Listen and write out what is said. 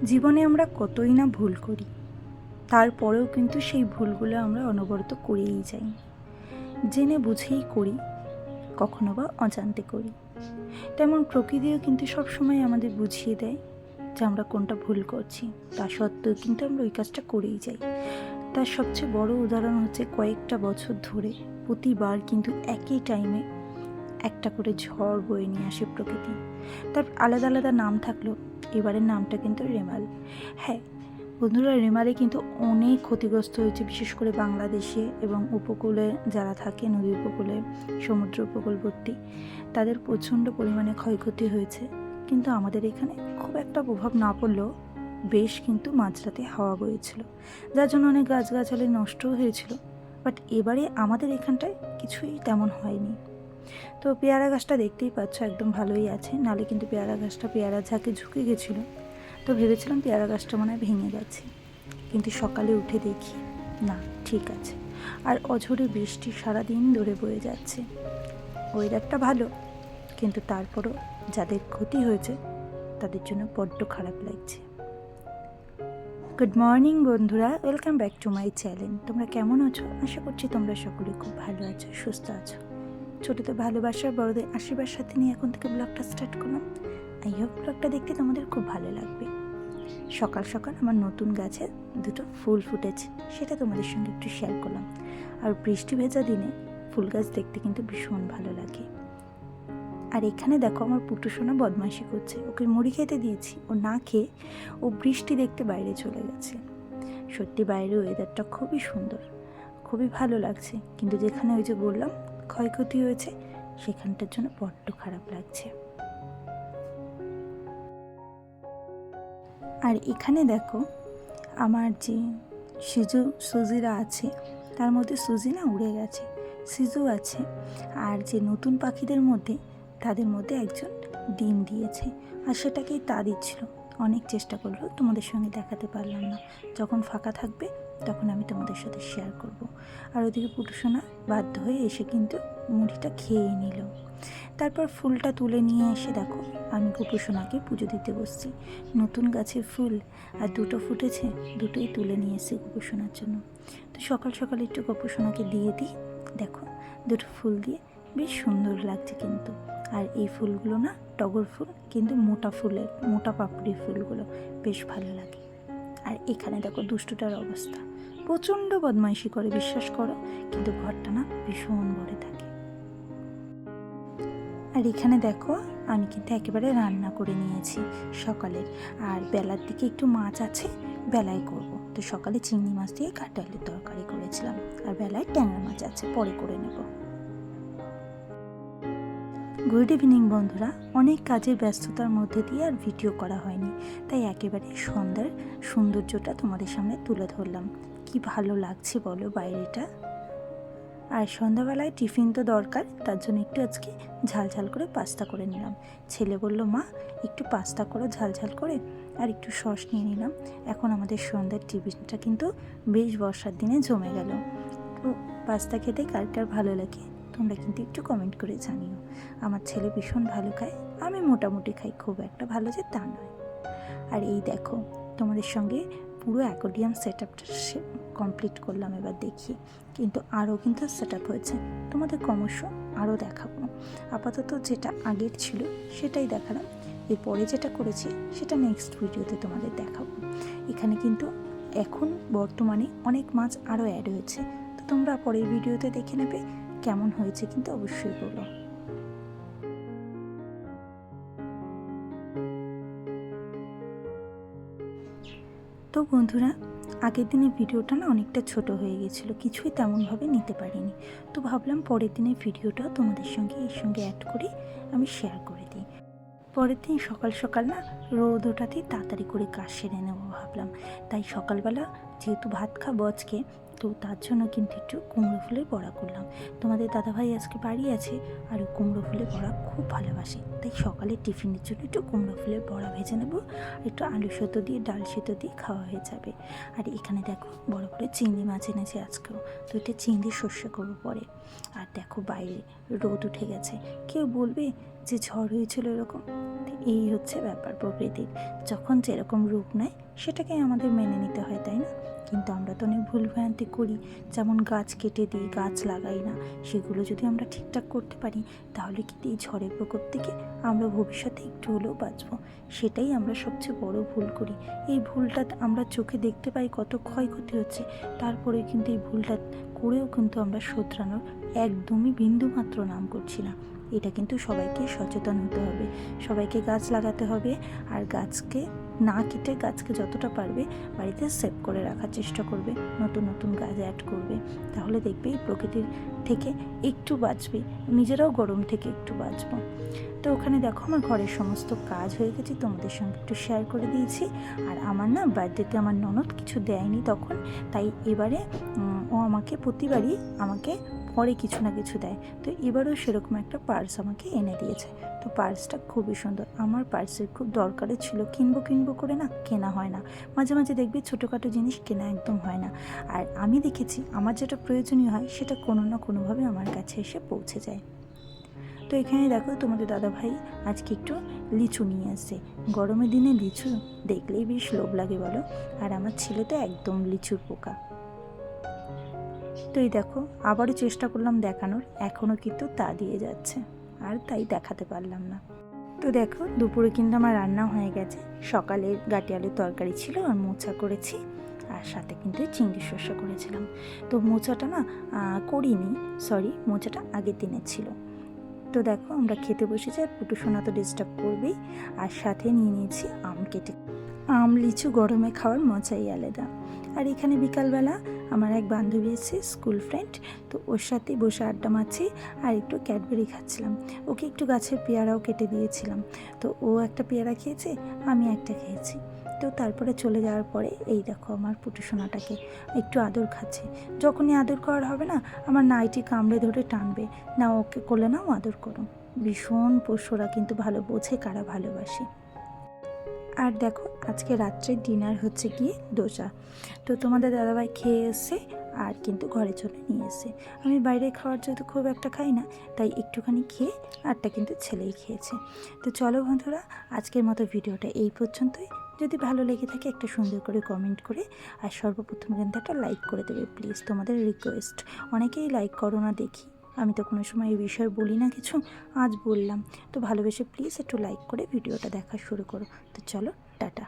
জীবনে আমরা কতই না ভুল করি, তারপরেও কিন্তু সেই ভুলগুলো আমরা অনবরত করেই যাই। জেনে বুঝেই করি, কখনো বা অজান্তে করি। তেমন প্রকৃতিও কিন্তু সবসময় আমাদের বুঝিয়ে দেয় যে আমরা কোনটা ভুল করছি, তা সত্ত্বেও কিন্তু আমরা ওই কাজটা করেই যাই। তার সবচেয়ে বড় উদাহরণ হচ্ছে কয়েকটা বছর ধরে প্রতিবার কিন্তু একই টাইমে একটা করে ঝড় বয়ে নিয়ে আসে প্রকৃতি। তার আলাদা আলাদা নাম থাকলেও এবারের নামটা কিন্তু রেমাল। হ্যাঁ বন্ধুরা, রেমালে কিন্তু অনেক ক্ষতিগ্রস্ত হয়েছে, বিশেষ করে বাংলাদেশে এবং উপকূলে যারা থাকে, নদী উপকূলে, সমুদ্র উপকূলবর্তী, তাদের প্রচণ্ড পরিমাণে ক্ষয়ক্ষতি হয়েছে। কিন্তু আমাদের এখানে খুব একটা প্রভাব না পড়লেও বেশ কিন্তু মাঝরাতে হাওয়া বয়েছিল, যার জন্য অনেক গাছগাছালি নষ্টও হয়েছিল। বাট এবারে আমাদের এখানটায় কিছুই তেমন হয়নি। তো পেয়ারা গাছটা দেখতেই পাচ্ছ একদম ভালোই আছে, নালে কিন্তু পেয়ারা গাছটা পেয়ারা ঝাঁকে ঝুঁকে গেছিলো। তো ভেবেছিলাম পেয়ারা গাছটা মনে হয় ভেঙে গেছে, কিন্তু সকালে উঠে দেখি না, ঠিক আছে। আর অঝোরে বৃষ্টি সারাদিন ধরে বয়ে যাচ্ছে, ওয়েদারটা ভালো, কিন্তু তারপরও যাদের ক্ষতি হয়েছে তাদের জন্য বড্ড খারাপ লাগছে। গুড মর্নিং বন্ধুরা, welcome back to my channel. তোমরা কেমন আছো? আশা করছি তোমরা সকলে খুব ভালো আছো, সুস্থ আছো। ছোটোদের ভালোবাসার, বড়দের আশীর্বাদ সাথে নিয়ে এখন থেকে ব্লগটা স্টার্ট করলাম। আই হোপ ব্লগটা দেখতে তোমাদের খুব ভালো লাগবে। সকাল সকাল আমার নতুন গাছে দুটো ফুল ফুটেছে, সেটা তোমাদের সঙ্গে একটু শেয়ার করলাম। আর বৃষ্টি ভেজা দিনে ফুল গাছ দেখতে কিন্তু ভীষণ ভালো লাগে। আর এখানে দেখো আমার পুটুসোনা বদমাইশি করছে, ওকে মুড়ি খেতে দিয়েছি, ও না খেয়ে ও বৃষ্টি দেখতে বাইরে চলে গেছে। সত্যি বাইরে ওয়েদারটা খুবই সুন্দর, খুবই ভালো লাগছে, কিন্তু যেখানে ওই যে বললাম ক্ষয়ক্ষতি হয়েছে সেখানটার জন্য বড্ড খারাপ লাগছে। আর এখানে দেখো আমার যে সুজিরা আছে, তার মধ্যে সুজি না উড়ে গেছে, সিজু আছে। আর যে নতুন পাখিদের মধ্যে, তাদের মধ্যে একজন ডিম দিয়েছে, আর সেটাকেই তা দিচ্ছিল। অনেক চেষ্টা করলেও তোমাদের সঙ্গে দেখাতে পারলাম না। যখন ফাঁকা থাকবে তখন আমি তোমাদের সাথে শেয়ার করব। আর ওদিকে পুটুসোনা বাধ্য হয়ে এসে কিন্তু মুড়িটা খেয়ে নিল। তারপর ফুলটা তুলে নিয়ে এসে দেখো আমি গোপুসোনাকে পুজো দিতে বসছি। নতুন গাছের ফুল আর দুটো ফুটেছে, দুটোই তুলে নিয়ে এসে গোপুসোনার জন্য। তো সকাল সকাল একটু গোপুসোনাকে দিয়ে দিই। দেখো দুটো ফুল দিয়ে বেশ সুন্দর লাগছে কিন্তু। আর এই ফুলগুলো না টগর ফুল, কিন্তু মোটা ফুলের, মোটা পাপড়ি ফুলগুলো বেশ ভালো লাগে। আর এখানে দেখো দুষ্টুটার অবস্থা, প্রচণ্ড বদমাইশি করে বিশ্বাস করো, কিন্তু ঘরটা না ভীষণ ভরে থাকে। আর এখানে দেখো আমি কিন্তু একেবারে রান্না করে নিয়েছি সকালের। আর বেলার দিকে একটু মাছ আছে, বেলায় করব। তো সকালে চিংড়ি মাছ দিয়ে কাঁঠালের তরকারি করেছিলাম, আর বেলায় ট্যাংরা মাছ আছে, পরে করে নেব। গুড ইভিনিং বন্ধুরা, অনেক কাজের ব্যস্ততার মধ্যে দিয়ে আর ভিডিও করা হয়নি, তাই একেবারে সন্ধ্যার সৌন্দর্যটা তোমাদের সামনে তুলে ধরলাম। কি ভালো লাগছে বলো বাইরেটা। আর সন্ধ্যাবেলায় টিফিন তো দরকার, তার জন্য একটু আজকে ঝাল করে পাস্তা করে নিলাম। ছেলে বলল মা একটু পাস্তা করো ঝাল করে, আর একটু সস নিয়ে নিলাম। এখন আমাদের সন্ধ্যার টিফিনটা কিন্তু বেশ বর্ষার দিনে জমে গেল। তো পাস্তা খেতে কার কার ভালো লাগে তোমরা কিন্তু একটু কমেন্ট করে জানিও। আমার ছেলে ভীষণ ভালো খায়, আমি মোটামুটি খাই, খুব একটা ভালো যে তা নয়। আর এই দেখো তোমাদের সঙ্গে পুরো অ্যাকোয়ারিয়াম সেট আপটা কমপ্লিট করলাম, এবার দেখি কিন্তু আরও কিন্তু সেট আপ হয়েছে, তোমাদের ক্রমশ আরও দেখাবো। আপাতত যেটা আগের ছিল সেটাই দেখালাম, এরপরে যেটা করেছি সেটা নেক্সট ভিডিওতে তোমাদের দেখাবো। এখানে কিন্তু এখন বর্তমানে অনেক মাছ আরও অ্যাড হয়েছে, তো তোমরা পরের ভিডিওতে দেখে নেবে কেমন হয়েছে, কিন্তু অবশ্যই বলো। তো বন্ধুরা, আগের দিনের ভিডিওটা না অনেকটা ছোট হয়ে গেছিলো, কিছুই তেমনভাবে নিতে পারিনি। তো ভাবলাম পরের দিনের ভিডিওটা তোমাদের সঙ্গে এর সঙ্গে অ্যাড করে আমি শেয়ার করে দিই। পরের দিন সকাল সকাল না রোদ ওঠাতেই তাড়াতাড়ি করে কাজ সেরে নেবো ভাবলাম। তাই সকালবেলা যেহেতু ভাত খাবো আজকে, তো তার জন্য কিন্তু একটু কুমড়ো ফুলের বড়া করলাম। তোমাদের দাদাভাই আজকে বাড়ি আছে, আর ওই কুমড়ো ফুলের বড়া খুব ভালোবাসে, তাই সকালে টিফিনের জন্য একটু কুমড়ো ফুলের বড়া ভেজে নেবো, একটু আলু সেদ্ধ দিয়ে ডাল সেদ্ধ দিয়ে খাওয়া হয়ে যাবে। আর এখানে দেখো বড় করে চিংড়ি মাছ এনেছে আজকেও, তো এটা চিংড়ি সর্ষে করবো পরে। আর দেখো বাইরে রোদ উঠে গেছে, কেউ বলবে যে ঝড় হয়েছিল এরকম। এই হচ্ছে ব্যাপার প্রকৃতির, যখন যেরকম রূপ নেয় সেটাকে আমাদের মেনে নিতে হয়, তাই না? কিন্তু আমরা তো অনেক ভুলভ্রান্তি করি, যেমন গাছ কেটে দিই, গাছ লাগাই না। সেগুলো যদি আমরা ঠিকঠাক করতে পারি তাহলে কিন্তু এই ঝড়ের প্রকোপ থেকে আমরা ভবিষ্যতে একটু হলেও বাঁচবো। সেটাই আমরা সবচেয়ে বড় ভুল করি। এই ভুলটা আমরা চোখে দেখতে পাই কত ক্ষয়ক্ষতি হচ্ছে, তারপরে কিন্তু এই ভুলটা করেও কিন্তু আমরা শোধরানোর একদমই বিন্দুমাত্র নাম করছি না। এটা কিন্তু সবাইকে সচেতন হতে হবে, সবাইকে গাছ লাগাতে হবে। আর গাছকে না কেটে গাছকে যতটা পারবে বাড়িতে সেভ করে রাখার চেষ্টা করবে, নতুন নতুন গাছ অ্যাড করবে। তাহলে দেখবে এই প্রকৃতির থেকে একটু বাঁচবে, নিজেরাও গরম থেকে একটু বাঁচবো। তো ওখানে দেখো আমার ঘরের সমস্ত কাজ হয়ে গেছে, তোমাদের সঙ্গে একটু শেয়ার করে দিয়েছি। আর আমার না বার্থডেতে আমার ননদ কিছু দেয়নি তখন, তাই এবারে ও আমাকে প্রতিবারই আমাকে পরে কিছু না কিছু দেয়। তো এবারেও সেরকম একটা পার্স আমাকে এনে দিয়েছে। তো পার্সটা খুবই সুন্দর, আমার পার্সের খুব দরকারে ছিল, কিনবো করে না কেনা হয় না। মাঝে মাঝে দেখবি ছোটোখাটো জিনিস কেনা একদম হয় না। আর আমি দেখেছি আমার যেটা প্রয়োজনীয় হয় সেটা কোনো না কোনোভাবে আমার কাছে এসে পৌঁছে যায়। তো এখানে দেখো তোমাদের দাদাভাই আজকে একটু লিচু নিয়ে আসছে। গরমের দিনে লিচু দেখলেই বেশ লোভ লাগে বলো। আর আমার ছেলে তো একদম লিচুর পোকা। তো এই দেখো আবারও চেষ্টা করলাম দেখানোর, এখনও কিন্তু তা দিয়ে যাচ্ছে, আর তাই দেখাতে পারলাম না। তো দেখো দুপুরে কিন্তু আমার রান্না হয়ে গেছে। সকালের গাটি আলুর তরকারি ছিল আর মোচা করেছি, আর সাথে কিন্তু চিংড়ি শস্য করেছিলাম। তো মোচাটা না মোচাটা আগের দিনের ছিল। তো দেখো আমরা খেতে বসেছি, আর পুটু সোনা তো ডিস্টার্ব করবেই। আর সাথে নিয়ে নিয়েছি আম কেটে। আম লিচু গরমে খাওয়ার মজাই আলাদা। আর এখানে বিকালবেলা আমার এক বান্ধবী এসেছে, স্কুল ফ্রেন্ড, তো ওর সাথেই বসে আড্ডা মারছি আর একটু ক্যাডবেরি খাচ্ছিলাম। ওকে একটু গাছের পেয়ারাও কেটে দিয়েছিলাম। তো ও একটা পেয়ারা খেয়েছে, আমি একটা খেয়েছি। তো তারপরে চলে যাওয়ার পরে এই দেখো আমার পুটু সোনাটাকে একটু আদর খাচ্ছে। যখনই আদর করার হবে না আমার নাইটি কামড়ে ধরে টানবে, না ওকে কোলে নাও আদর করো। ভীষণ পোষ্যরা কিন্তু ভালো বোঝে কারা ভালোবাসে। আর দেখো আজকে রাত্রে ডিনার হচ্ছে গিয়ে দোসা। তো তোমাদের দাদাভাই খেয়ে এসে আর কিন্তু ঘরে চলে নিয়ে এসে, আমি বাইরে খাওয়ার যেহেতু খুব একটা খাই না, তাই একটুখানি খেয়ে আরটা কিন্তু ছেলেই খেয়েছে। তো চলো বন্ধুরা, আজকের মতো ভিডিওটা এই পর্যন্তই। যদি ভালো লেগে থাকে একটা সুন্দর করে কমেন্ট করে, আর সর্বপ্রথম কিন্তু একটা লাইক করে দেবে প্লিজ, তোমাদের রিকোয়েস্ট। অনেকেই লাইক করো না দেখি, আমি তো কোনো সময় এই বিষয়ে বলি না কিছু, আজ বললাম। তো ভালোবেসে প্লিজ একটু লাইক করে ভিডিওটা দেখা শুরু করো। তো চলো টাটা।